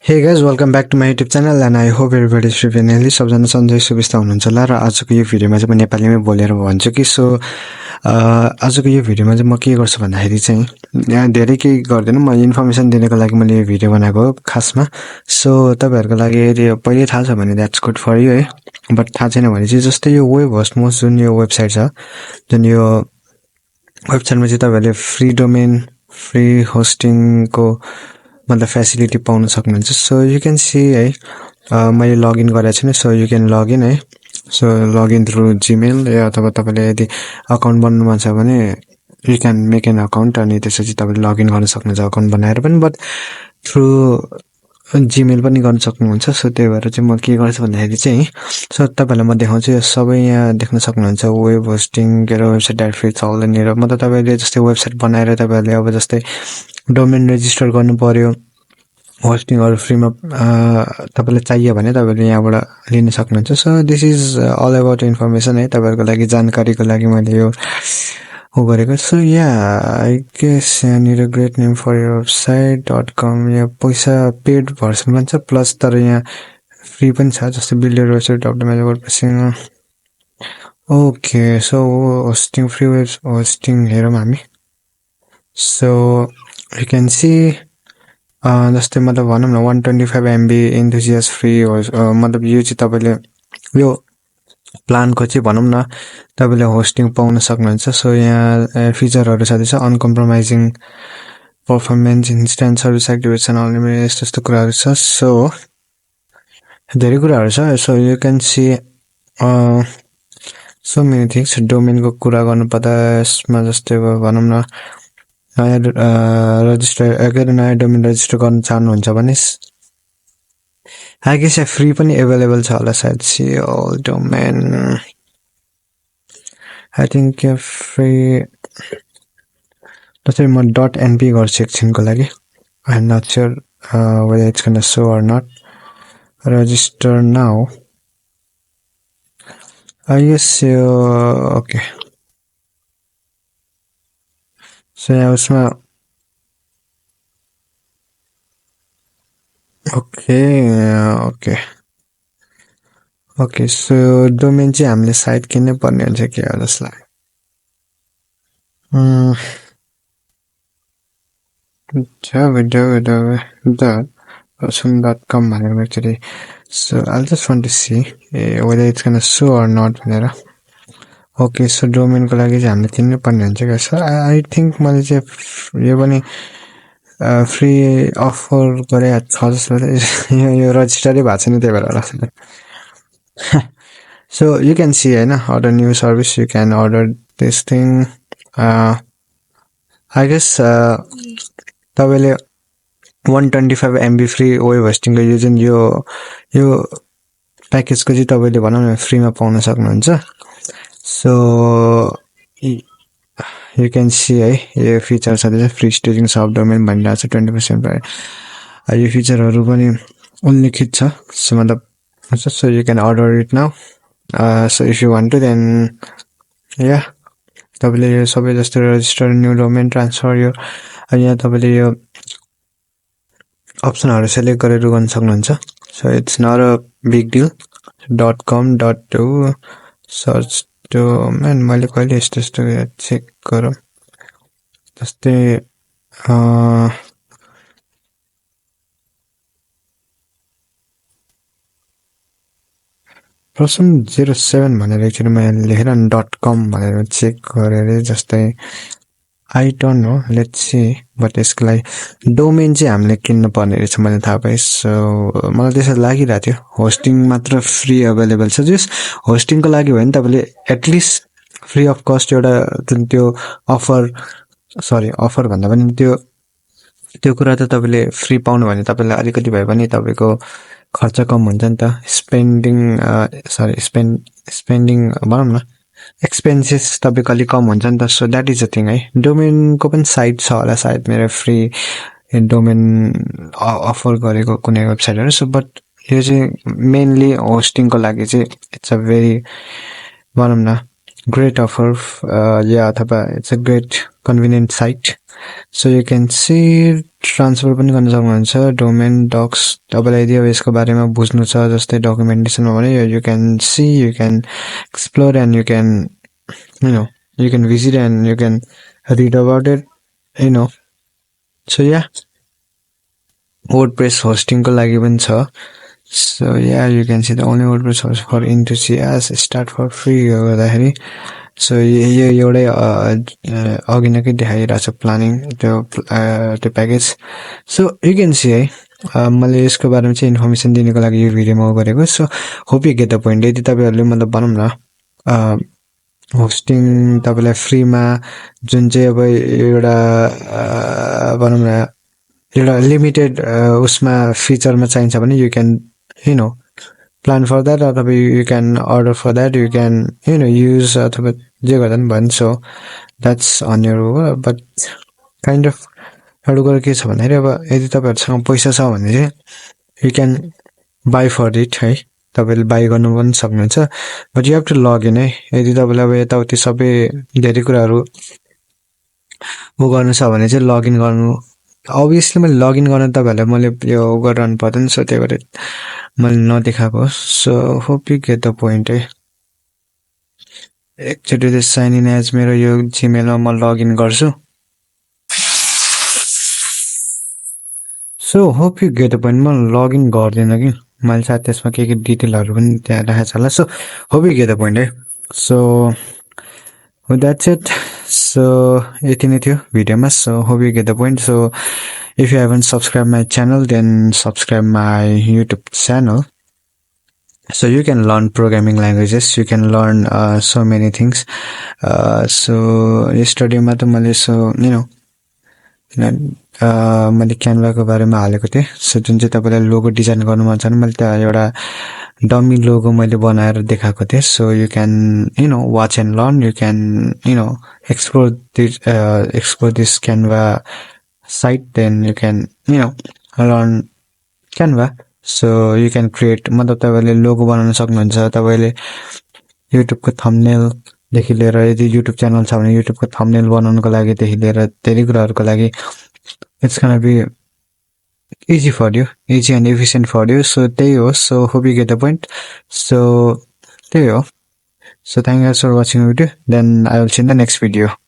Hey guys, welcome back to my YouTube channel and I hope everybody is doing well. सबजना सन्चै सुविस्ता हुनुहुन्छ होला र आजको यो भिडियोमा चाहिँ म नेपालीमै बोलेर भन्छु कि आजको यो भिडियोमा चाहिँ म के गर्छु भन्दाखेरि चाहिँ यहाँ धेरै केही गर्दैन, म इन्फर्मेसन दिनको लागि मैले यो भिडियो बनाएको हो खासमा। सो तपाईहरुको लागि यदि पहिले थाहा छ भने द्याट्स गुड फर यु है, बट थाहा छैन भने चाहिँ जस्तै यो वेब होस्ट मोस्ट जुन यो वेबसाइट छ, जुन यो वेबसाइटमा चाहिँ तपाईहरुले फ्री डोमेन, फ्री होस्टिङको मतलब फेसिलिटी पाउन सक्नुहुन्छ। सो यु क्यान सी है, मैले लगइन गरेको छैन, सो यु क्यान लगइन है। सो लगइन थ्रु जीमेल या अथवा तपाईले यदि अकाउन्ट बनाउनु मन छ भने you can make an account अनि त्यसपछि तपाईले लगइन गर्न सक्नुहुन्छ अकाउन्ट बनाएर पनि, बट थ्रु जीमेल पनि गर्न सक्नुहुन्छ। सो त्यही भएर चाहिँ म के गर्छु भन्दाखेरि चाहिँ सो तपाईहरुलाई म देखाउँछु, यो सबै यहाँ देख्न सक्नुहुन्छ वेब होस्टिङ र वेबसाइट डाइरेक्टरी चल्दैन र मतलब तपाईले जस्तै वेबसाइट बनाएर तपाईहरुले अब जस्तै डोमेन रेजिस्टर गर्नु पर्यो, होस्टिङहरु फ्रीमा तपाईलाई चाहियो भने तपाईले यहाँबाट लिन सक्नुहुन्छ। So this is all about information है, तपाईहरुको लागि जानकारीको लागि मैले यो गरेको। सो या आई गेस यहाँनिर ग्रेट नेम फर योर वेबसाइट.com या पैसा पेड भर्सन पनि छ, प्लस तर यहाँ फ्री पनि छ, जस्तै बिल्ड योर वेबसाइट अप्टिमाइज वर्डप्रेसिङ। Okay, so hosting free web hosting हेरौँ हामी। सो यु क्यान सी जस्तै मतलब भनौँ न 125 MB इन्थुजियास्ट फ्री हो, मतलब यो चाहिँ तपाईले यो प्लानको चाहिँ भनौँ न तपाईले होस्टिङ पाउन सक्नुहुन्छ। सो यहाँ फिचरहरु छ, त्यसो uncompromising performance, instant service activation, unlimited यस्तो कुराहरु छ। सो धेरै कुराहरु छ। So you can see so many things. डोमेनको कुरा गर्नु पर्दा यसमा जस्तै भनौँ न नयाँ रजिस्टर अगर नयाँ डोमेन रजिस्टर गर्न चाहनुहुन्छ भने आई गेस यहाँ फ्री पनि अवेलेबल छ होला सायद। See all domain I think यहाँ फ्री, जस्तै म .np गर्छु एकछिनको लागि। I am not sure whether it's gonna show or not. Register now. I guess okay. So यहाँ उसमा ओके सो डोमेन चाहिँ हामीले साइट किन्नै पर्ने हुन्छ के हो जसलाई www.com भनेर actually. So I'll just want to see whether it's gonna show or not भनेर। ओके, सो डोमेनको लागि चाहिँ हामीले किन्नै पर्ने हुन्छ क्या। सो आई थिंक मैले चाहिँ यो पनि फ्री अफर गरे छ जस्तो यो रजिस्टरै भएको छैन त्यही भएर होला। सो यु क्यान सी हैन, order new service, you can order this thing. I guess तपाईले 125 MB फ्री वेब होस्टिङको यो जुन यो प्याकेजको चाहिँ तपाईले भनौँ न फ्रीमा पाउन सक्नुहुन्छ। सो यु क्यान सी है, यो फिचर छ त्यसै फ्री स्टोरिङ सब डोमेन भनिरहेको छ 20% प्राइस। यो फिचरहरु पनि उल्लेखित छ। सो मतलब so you can order it now. So if you want to then या तपाईले यो सबै जस्तो रजिस्टर न्यू डोमेन ट्रान्सफर यो यहाँ तपाईले यो अप्सनहरु सेलेक्ट गरेर गर्न सक्नुहुन्छ। So it's not a big deal. .com .to search domain मैले कहिले यस्तो चेक गरौँ, जस्तै प्रसम 07 भनेर एकचोटि मैले लेखेर .com भनेर चेक गरेर जस्तै I don't know, let's see. But यसको लागि डोमेन चाहिँ हामीले किन्न पर्ने रहेछ मैले थाहा पाएँ। सो मलाई त्यसो लागिरहेको थियो होस्टिङ मात्र फ्री अवेलेबल छ। जस होस्टिङको लागि भयो भने तपाईले एटलिस्ट फ्री अफ कस्ट एउटा जुन त्यो अफर भन्दा पनि त्यो कुरा त तपाईले फ्री पाउनु भने तपाईलाई अलिकति भए पनि तपाईको खर्च कम हुन्छ नि त। स्पेन्डिङ भनौँ न एक्सपेन्सेस तपाईको अलि कम हुन्छ नि त। So that is a thing है। डोमेनको पनि साइट छ होला सायद मेरो फ्री डोमेन अफर गरेको कुनै वेबसाइटहरु। सो बट यो चाहिँ मेनली होस्टिङको लागि चाहिँ इट्स अ भेरी भनौँ न great offer. Yeah, अथवा it's a great convenient site. So you can see transfer पनि गर्न सक्नुहुन्छ डोमेन डक्स तपाईँलाई यदि अब यसको बारेमा बुझ्नु छ जस्तै डकुमेन्टेसनमा भने you can see, you can explore and you can you can visit and you can read about it, so yeah, WordPress hosting को लागि पनि छ. So yeah, you can see the only WordPress host for enthusiasts, start for free गर्दाखेरि. So यो एउटै अघि नै देखाइरहेको छ प्लानिङ त्यो package. So you can see है मैले यसको बारेमा चाहिँ इन्फर्मेसन दिनको लागि यो भिडियोमा गरेको. So hope you get the point. यदि तपाईँहरूले मतलब भनौँ न होस्टिङ तपाईँलाई फ्रीमा जुन चाहिँ अब एउटा भनौँ न एउटा लिमिटेड उसमा फिचरमा चाहिन्छ भने you can plan for that, or you can order for that, you can use अथवा जे गर्दा पनि भयो. So that's on your over. But kind of एउटा कुरा के छ भन्दाखेरि अब यदि तपाईँहरूसँग पैसा छ भने चाहिँ you can buy for it है, तपाईँले बाई गर्नु पनि सक्नुहुन्छ. But you have to login है. यदि तपाईँलाई अब यताउति सबै धेरै कुराहरू गर्नु छ भने चाहिँ लगइन गर्नु. अभियसली मैले लगइन गर्न तपाईँहरूलाई मैले यो गरिरहनु पर्दैन. सो त्यही भएर मैले नदेखाएको. So hope you get the point है. एकचोटि चाहिँ साइन इन एज मेरो यो जिमेलमा म लगइन गर्छु. So hope you get the point. म लगइन गर्दिनँ कि मैले सायद त्यसमा के डिटेलहरू पनि त्यहाँ राखेको छ होला. So hope you get the point है. So that's it. सो यति नै थियो भिडियोमा. So hope you get the point. So if you haven't subscribed my channel, then subscribe my YouTube channel. So you can learn programming languages. You can learn so many things. So yesterday ma ta मैले so मैले क्यानभाको बारेमा हालेको थिएँ. So जुन चाहिँ तपाईँलाई logo design गर्नु मन छ भने मैले त्यहाँ एउटा डमी लोगो मैले बनाएर देखाएको थिएँ. So you can watch and learn. You can explore this Canva site, then you can learn Canva. So you can create मतलब तपाईले लोगो बनाउन सक्नुहुन्छ. तपाईले YouTube को थम्बनेल देखि लिएर यदि YouTube च्यानल छ भने YouTube को थम्बनेल बनाउनको लागि देखि लिएर धेरै कुराहरुको लागि it's gonna be easy for you, easy and efficient for you. So त्यही हो. So hope you get the point. So त्यही हो. So thank you guys for watching the video. Then I will see you in the next video.